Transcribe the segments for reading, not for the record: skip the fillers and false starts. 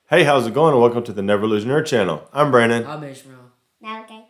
Hey, how's it going? And welcome to the Never Lose Nerd channel. I'm Brandon. I'm Ishmael. Malachi.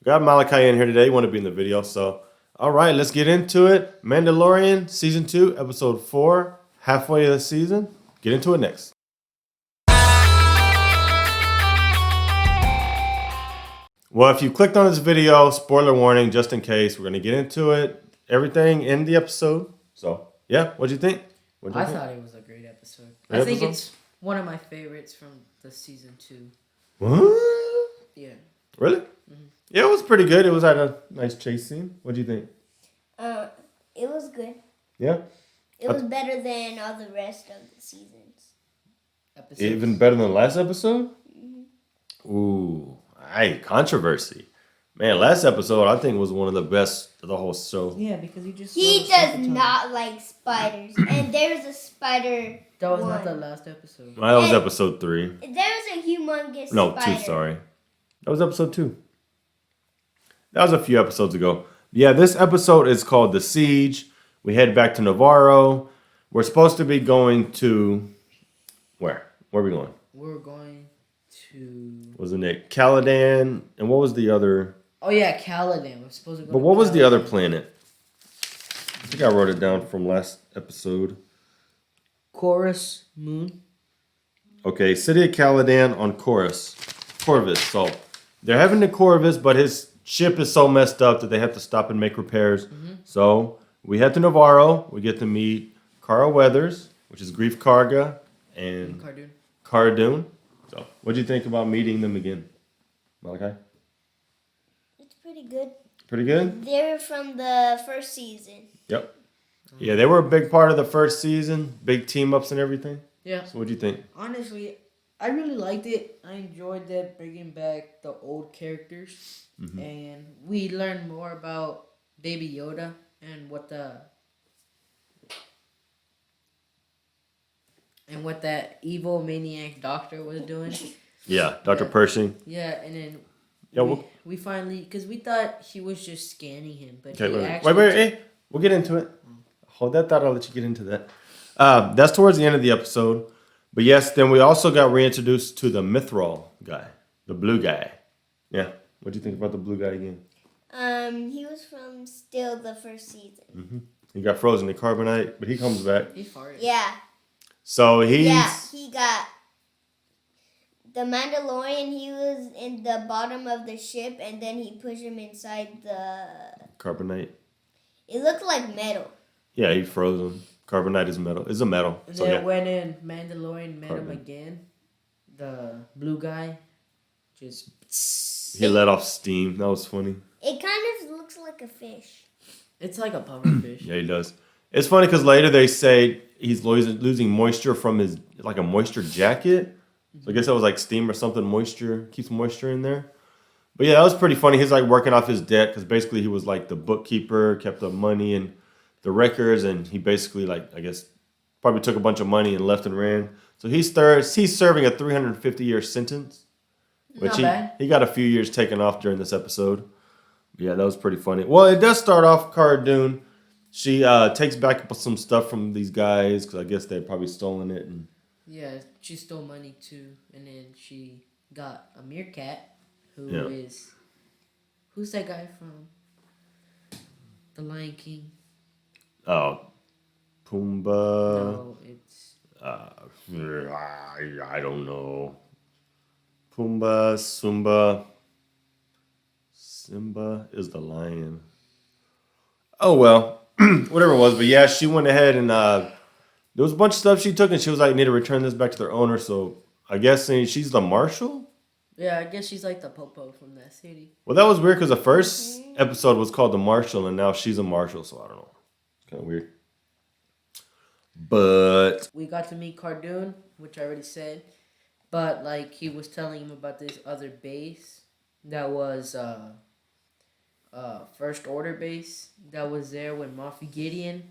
Got Malachi in here today. You want to be in the video, so all right, let's get into it. Mandalorian season 2, episode 4, halfway of the season. Get into it next. Well, if you clicked on this video, spoiler warning, just in case, we're gonna get into it, everything in the episode. So yeah, what'd you think? I thought it was a great episode. Great I think episode? it's one of my favorites from the season 2. What? Yeah. Really? Mm-hmm. Yeah, it was pretty good. It was at a nice chase scene. What'd you think? It was good. Yeah. It was better than all the rest of the seasons. Episodes. Even better than last episode? Mm-hmm. Ooh, controversy. Man, last episode I think was one of the best of the whole show. Yeah, because He does not like spiders, and there's a spider. That was one. not the last episode. Well, that was episode 3. There's a humongous No, spider. 2, sorry. That was episode 2. That was a few episodes ago. Yeah, this episode is called The Siege. We head back to Navarro. We're supposed to be going to... Where? Where are we going? We're going to... Wasn't it Caladan? And what was the other... Oh, yeah, Caladan. We're supposed to go But to what was the other Caladan. planet? I think I wrote it down from last episode. Chorus Moon. Okay, City of Caladan on Corvus. So they're having the Corvus, but his ship is so messed up that they have to stop and make repairs. Mm-hmm. So we head to Navarro. We get to meet Carl Weathers, which is Grief Karga, and Cardoon. So what do you think about meeting them again, Malachi? It's pretty good. Pretty good? They were from the first season. Yep. Yeah, they were a big part of the first season. Big team ups and everything. Yeah. So what do you think? Honestly, I really liked it. I enjoyed that bringing back the old characters. Mm-hmm. And we learned more about Baby Yoda and what that evil maniac doctor was doing. Yeah, Dr. Pershing. Yeah, and then Yeah, we finally, because we thought he was just scanning him, but okay, he wait. actually... Hey, we'll get into it. Hold that thought. I'll let you get into that. That's towards the end of the episode. But yes, then we also got reintroduced to the Mithril guy, the blue guy. Yeah. What do you think about the blue guy again? He was from still the first season. Mm-hmm. He got frozen in carbonite, but he comes back. He farted. Yeah. So he got the Mandalorian. He was in the bottom of the ship, and then he pushed him inside the carbonite. It looked like metal. Yeah, he froze him. Carbonite is metal. It's a metal. And So then yeah. when in Mandalorian met him again, the blue guy just... He let off steam. That was funny. It kind of looks like a fish. It's like a pufferfish. Yeah, he does. It's funny because later they say he's losing moisture from his, like a moisture jacket. So I guess that was like steam or something, moisture, keeps moisture in there. But yeah, that was pretty funny. He's like working off his debt because basically he was like the bookkeeper, kept the money and the records, and he basically like, I guess, probably took a bunch of money and left and ran. So he's serving a 350-year sentence, which Not bad. he got a few years taken off during this episode. Yeah, that was pretty funny. Well, it does start off Cardoon. She takes back some stuff from these guys because I guess they had probably stolen it. And Yeah, she stole money too, and then she got a meerkat, who's that guy from The Lion King? oh, Pumbaa. No, it's I don't know. Pumbaa, Simba is the lion. Oh well, whatever it was. But yeah, she went ahead and there was a bunch of stuff she took, and she was like, "Need to return this back to their owner." So I guess she's the marshal. yeah. I guess she's like the popo from that city. Well, that was weird because the first episode was called the Marshal, and now she's a marshal. So I don't know. It's kind of weird. But We got to meet Cardoon, which I already said, but like he was telling him about this other base that was First Order base that was there with Moff Gideon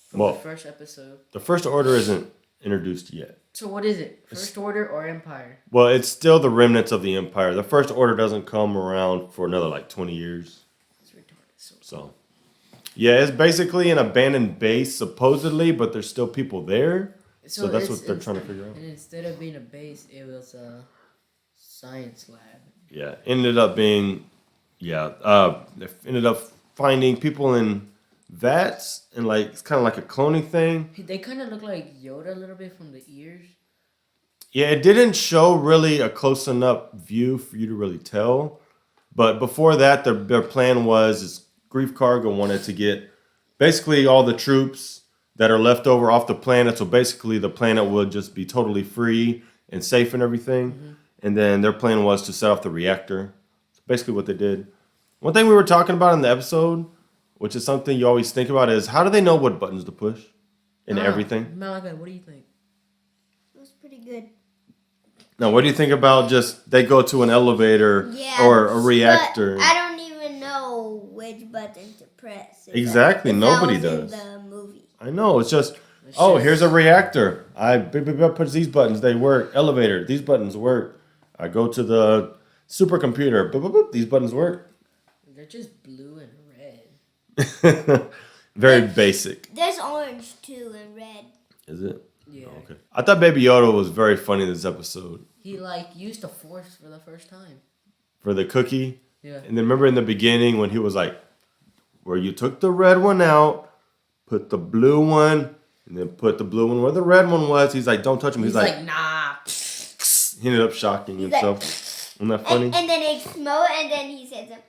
from the first episode. The First Order isn't introduced yet. So what is it? First Order or Empire? Well, it's still the remnants of the Empire. The First Order doesn't come around for another like 20 years. It's retarded. So, yeah, it's basically an abandoned base supposedly, but there's still people there. So that's what they're trying to figure out. And instead of being a base, it was a science lab. Yeah, ended up being, they ended up finding people in vats and like it's kind of like a cloning thing. They kind of look like Yoda a little bit from the ears. Yeah, it didn't show really a close enough view for you to really tell. But before that, their plan was Grief Cargo wanted to get basically all the troops that are left over off the planet. So basically, the planet would just be totally free and safe and everything. Mm-hmm. And then their plan was to set off the reactor. That's basically what they did. One thing we were talking about in the episode, which is something you always think about, is how do they know what buttons to push and everything? Malachi, what do you think? It was pretty good. Now, what do you think about just they go to an elevator or a reactor? But I don't even know which button to press. Exactly, nobody does. In the movie. I know, it's just, here's a reactor. I push these buttons, they work. Elevator, these buttons work. I go to the supercomputer, boop, boop, boop, these buttons work. They're just blue and red. Very basic. There's orange too and red. Is it? Yeah. Oh, okay. I thought Baby Yoda was very funny in this episode. He used the Force for the first time. For the cookie? Yeah. And then remember in the beginning when he was like, where you took the red one out, put the blue one, and then put the blue one where the red one was. He's like, don't touch him. He's like, nah. He ended up shocking himself. Isn't that funny? And then it exploded, and then he said something.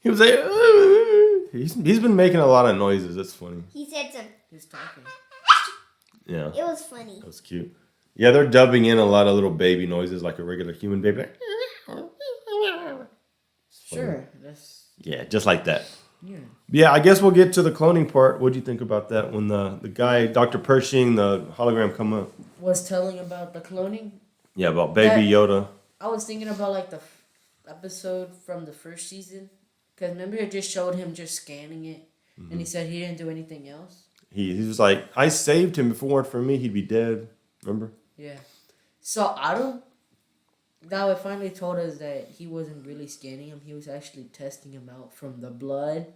He was like, he's been making a lot of noises. That's funny. He said something. He's talking. Yeah. It was funny. That was cute. Yeah, they're dubbing in a lot of little baby noises like a regular human baby. Sure. Yeah, just like that. Yeah. Yeah, I guess we'll get to the cloning part. What do you think about that when the guy, Dr. Pershing, the hologram come up? Was telling about the cloning? Yeah, about Baby Yoda. I was thinking about like the episode from the first season. Because remember it just showed him just scanning it. Mm-hmm. And he said he didn't do anything else. He was like, I saved him. If it weren't for me, he'd be dead. Remember? Yeah. So now it finally told us that he wasn't really scanning him. He was actually testing him out from the blood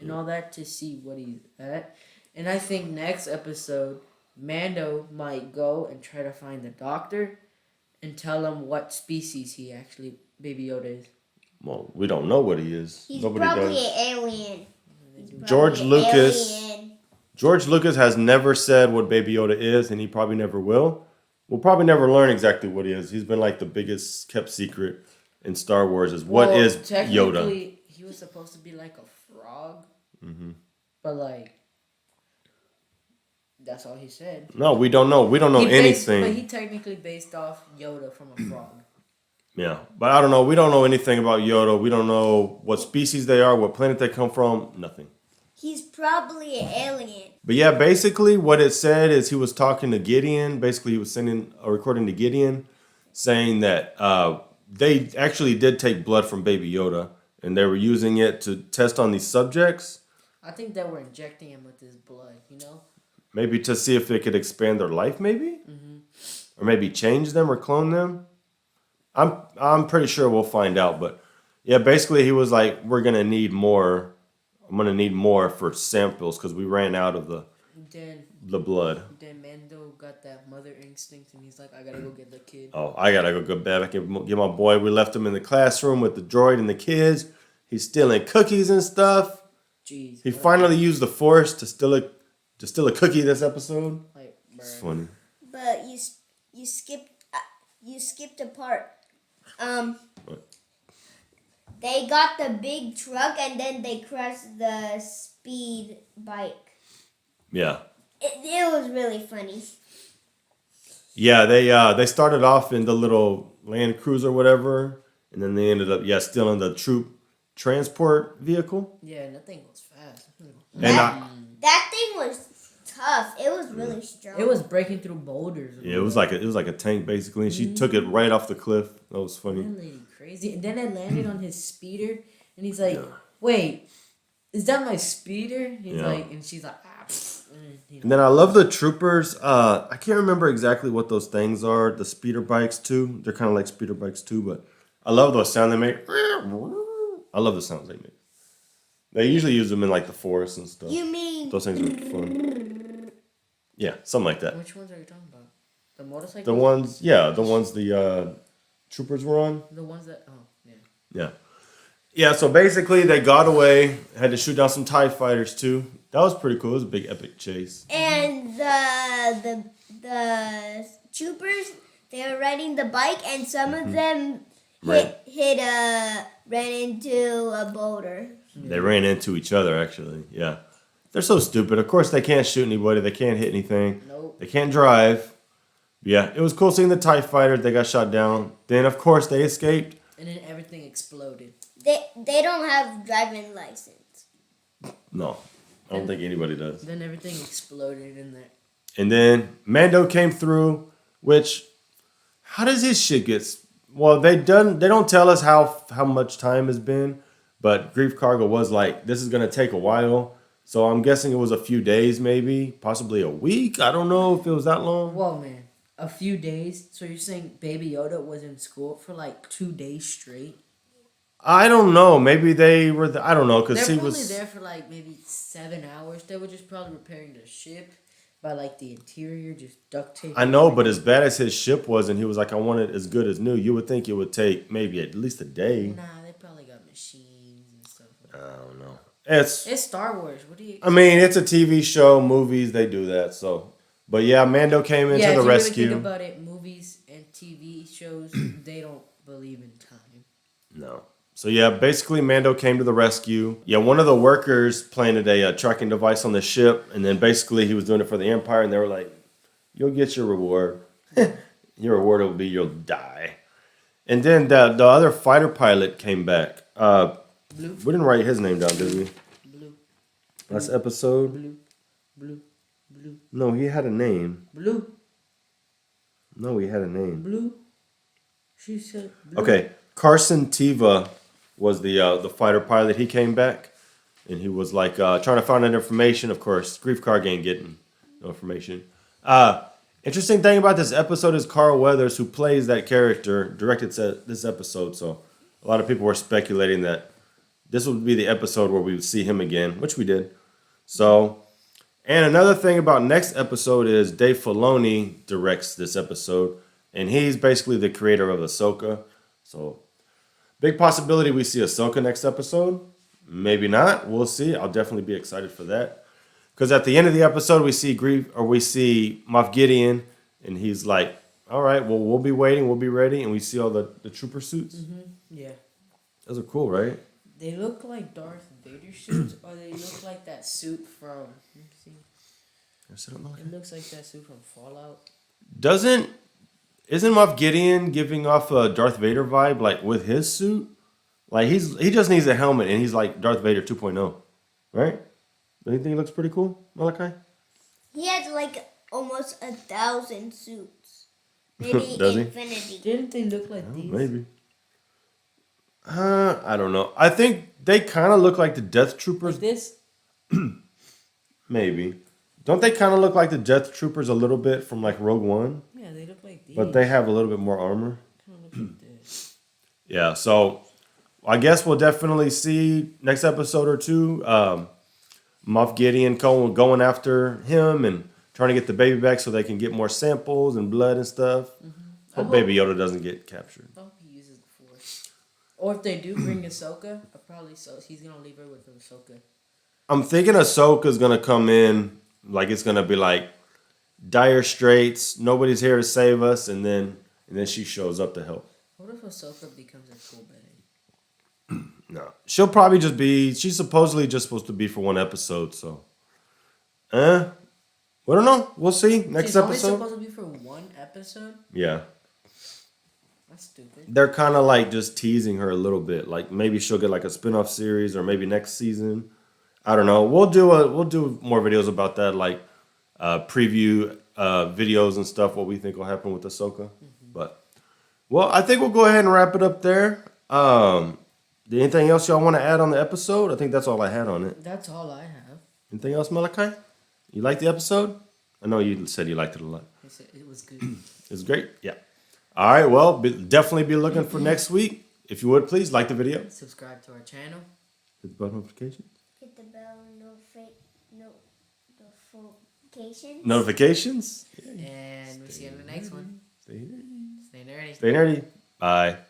and all that to see what he's at. And I think next episode, Mando might go and try to find the doctor and tell him what species Baby Yoda is. Well, we don't know what he is. He's Nobody probably does. an alien. George Lucas has never said what Baby Yoda is, and he probably never will. We'll probably never learn exactly what he is. He's been like the biggest kept secret in Star Wars is what is Yoda. He was supposed to be like a frog. Mm-hmm. But that's all he said. No, we don't know. We don't know anything. But he technically based off Yoda from a frog. Yeah, but I don't know. We don't know anything about Yoda. We don't know what species they are, what planet they come from, nothing. He's probably an alien. But yeah, basically what it said is he was talking to Gideon. Basically, he was sending a recording to Gideon saying that they actually did take blood from Baby Yoda and they were using it to test on these subjects. I think they were injecting him with his blood, Maybe to see if they could expand their life, maybe? Mm-hmm. Or maybe change them or clone them. I'm pretty sure we'll find out. But yeah, basically he was like, we're going to need more. I'm going to need more for samples because we ran out of the blood. Then Mando got that mother instinct and he's like, I got to go get the kid. Oh, I got to go back and get my boy. We left him in the classroom with the droid and the kids. He's stealing cookies and stuff. Jeez. He finally used the Force to steal a cookie this episode. It's funny. But you skipped a part. What? They got the big truck and then they crashed the speed bike. Yeah. It was really funny. Yeah, they started off in the little Land Cruiser or whatever, and then they ended up stealing the troop transport vehicle. Yeah, and that thing was fast. That thing was tough. It was really strong. It was breaking through boulders. Yeah, it was like a tank basically, and she took it right off the cliff. That was funny. That lady crazy. And then it landed on his speeder, and he's like, "Wait, is that my speeder?" He's like, and she's like, "Ah." And then I love the troopers. I can't remember exactly what those things are. The speeder bikes too. They're kind of like speeder bikes too, but I love those sounds they make. I love the sounds they make. They usually use them in like the forest and stuff. You mean those things are fun? Yeah, something like that. Which ones are you talking about? The motorcycle? The ones the troopers were on. The ones that, oh, yeah. Yeah. Yeah, so basically they got away, had to shoot down some TIE fighters too. That was pretty cool. It was a big epic chase. And the troopers, they were riding the bike, and some of them ran into a boulder. They ran into each other, actually. Yeah. They're so stupid. Of course, they can't shoot anybody. They can't hit anything. Nope. They can't drive. Yeah, it was cool seeing the TIE fighters. They got shot down. Then, of course, they escaped. And then everything exploded. They don't have driving license. No, I don't think anybody does. Then everything exploded in there. And then Mando came through, which, how does his shit get... Well, they don't tell us how much time has been, but Grief Cargo was like, this is going to take a while. So I'm guessing it was a few days, maybe, possibly a week. I don't know if it was that long. Whoa, man. A few days? So you're saying Baby Yoda was in school for like 2 days straight? I don't know. Maybe they were... I don't know, because They're he probably was... there for like maybe 7 hours. They were just probably repairing the ship by like the interior, just duct tape. I know, but as bad as his ship was, and he was like, I want it as good as new, you would think it would take maybe at least a day. Nah, they probably got machines and stuff. I don't know. It's Star Wars. What do you... I mean, it's a TV show, movies, they do that, so... But yeah, Mando came into the if rescue. you really think about it, movies and TV shows, they don't believe in time. No. So yeah, basically Mando came to the rescue. Yeah, one of the workers planted a tracking device on the ship, and then basically he was doing it for the Empire, and they were like, you'll get your reward. Your reward will be you'll die. And then the other fighter pilot came back. Blue. We didn't write his name down, did we? Blue. Last episode? Blue. Blue. Blue. No, he had a name. Blue. No, he had a name. Blue. She said blue. Okay, Carson Teva was the fighter pilot. He came back, and he was like trying to find out information. Of course, Grief Karg ain't getting no information. Interesting thing about this episode is Carl Weathers, who plays that character, directed this episode. So a lot of people were speculating that this would be the episode where we would see him again, which we did. So, and another thing about next episode is Dave Filoni directs this episode, and he's basically the creator of Ahsoka. So, big possibility we see Ahsoka next episode. Maybe not. We'll see. I'll definitely be excited for that. Because at the end of the episode, we see Moff Gideon, and he's like, all right, well, we'll be waiting. We'll be ready. And we see all the trooper suits. Mm-hmm. Yeah. Those are cool, right? They look like Darth Vader suits, or they look like that suit from... Let me see. It looks like that suit from Fallout. Isn't Moff Gideon giving off a Darth Vader vibe, like, with his suit? Like, he just needs a helmet, and he's like Darth Vader 2.0, right? Don't you think he looks pretty cool, Malachi? He has like almost 1,000 suits. Maybe Does he? infinity. Didn't they look like these? Maybe. I don't know. I think they kind of look like the Death Troopers. Like this? Maybe. Don't they kind of look like the Death Troopers a little bit from like Rogue One? Yeah, they look like these. But they have a little bit more armor. Kind of look like this. Yeah, so I guess we'll definitely see next episode or two Moff Gideon going after him and trying to get the baby back so they can get more samples and blood and stuff. Mm-hmm. Hope Baby Yoda doesn't get captured. I hope he uses the Force. Or if they do bring Ahsoka, he's going to leave her with Ahsoka. I'm thinking Ahsoka's going to come in, like it's going to be like dire straits, nobody's here to save us, and then she shows up to help. What if Ahsoka becomes a cool bad? No. She'll probably just be... She's supposedly just supposed to be for one episode, so... We don't know. We'll see. Next She's episode. only supposed to be for one episode? Yeah. That's stupid. They're kind of like just teasing her a little bit. Like maybe she'll get like a spin-off series or maybe next season. I don't know. We'll do more videos about that, like preview videos and stuff, what we think will happen with Ahsoka. Mm-hmm. But, well, I think we'll go ahead and wrap it up there. Anything else y'all want to add on the episode? I think that's all I had on it. That's all I have. Anything else, Malachi? You liked the episode? I know you said you liked it a lot. It was good. It was great? Yeah. All right, well, definitely be looking for next week. If you would, please like the video. Subscribe to our channel. Hit the bell notification. Hit the bell, no notifications. Notifications. And we'll see you in the next one. Stay nerdy. Stay nerdy. Stay nerdy. Bye.